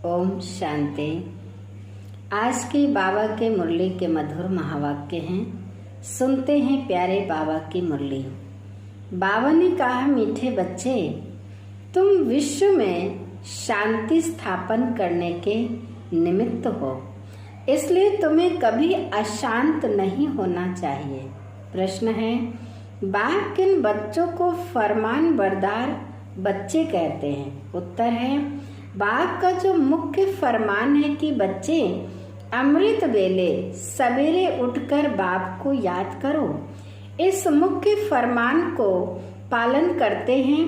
ओम शांति। आज की बाबा के मुरली के मधुर महावाक्य हैं। सुनते हैं प्यारे बाबा की मुरली। बाबा ने कहा, मीठे बच्चे, तुम विश्व में शांति स्थापन करने के निमित्त हो, इसलिए तुम्हें कभी अशांत नहीं होना चाहिए। प्रश्न है, बाप किन बच्चों को फरमान बरदार बच्चे कहते हैं? उत्तर है, बाप का जो मुख्य फरमान है कि बच्चे अमृत वेले सवेरे उठकर बाप को याद करो, इस मुख्य फरमान को पालन करते हैं।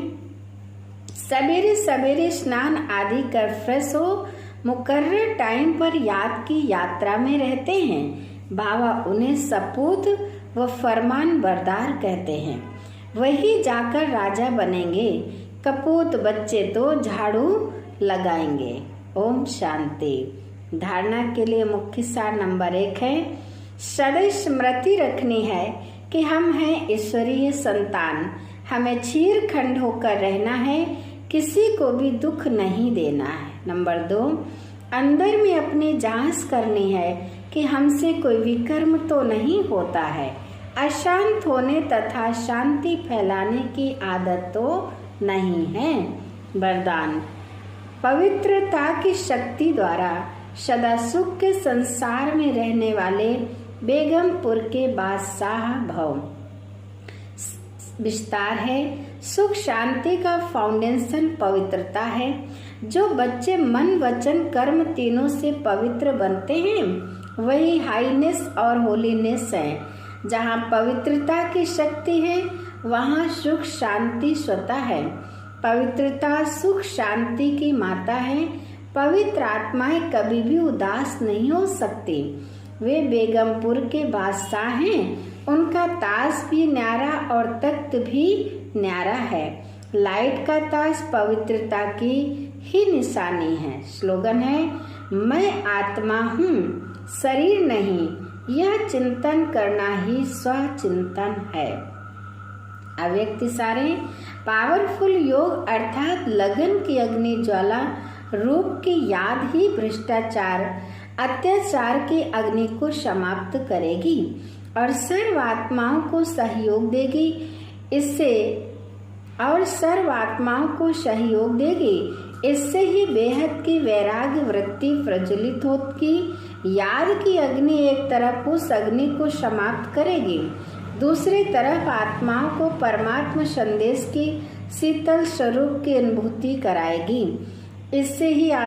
सवेरे सवेरे स्नान आदि कर फ्रेश हो मुकर्रर टाइम पर याद की यात्रा में रहते हैं। बाबा उन्हें सपूत व फरमान बरदार कहते हैं। वही जाकर राजा बनेंगे। कपूत बच्चे तो झाड़ू लगाएंगे। ओम शांति। धारणा के लिए मुख्य सार नंबर 1 है, सदैव स्मृति रखनी है कि हम हैं ईश्वरीय संतान। हमें चीर खंड होकर रहना है, किसी को भी दुख नहीं देना है। नंबर 2, अंदर में अपनी जांच करनी है कि हमसे कोई विकर्म तो नहीं होता है। अशांत होने तथा शांति फैलाने की आदत तो नहीं है। वरदान, पवित्रता की शक्ति द्वारा सदा सुख के संसार में रहने वाले बेगमपुर के बादशाह भव। विस्तार है, सुख शांति का फाउंडेशन पवित्रता है। जो बच्चे मन वचन कर्म तीनों से पवित्र बनते हैं, वही हाईनेस और होलीनेस है। जहाँ पवित्रता की शक्ति है, वहाँ सुख शांति स्वतः है। पवित्रता सुख शांति की माता है। पवित्र आत्माएं कभी भी उदास नहीं हो सकती। वे बेगमपुर के बादशाह हैं। उनका ताज भी न्यारा और तख्त भी न्यारा है। लाइट का ताज पवित्रता की ही निशानी है। स्लोगन है, मैं आत्मा हूँ, शरीर नहीं। यह चिंतन करना ही स्वचिंतन है। अव्यक्त सारे पावरफुल योग अर्थात लगन की अग्नि ज्वाला रूप की याद ही भ्रष्टाचार अत्याचार की अग्नि को समाप्त करेगी और सर्व आत्माओं को सहयोग देगी। इससे ही बेहद की वैराग्य वृत्ति प्रज्वलित होगी। याद की अग्नि एक तरफ उस अग्नि को समाप्त करेगी, दूसरी तरफ आत्माओं को परमात्मा संदेश की शीतल स्वरूप की अनुभूति कराएगी। इससे ही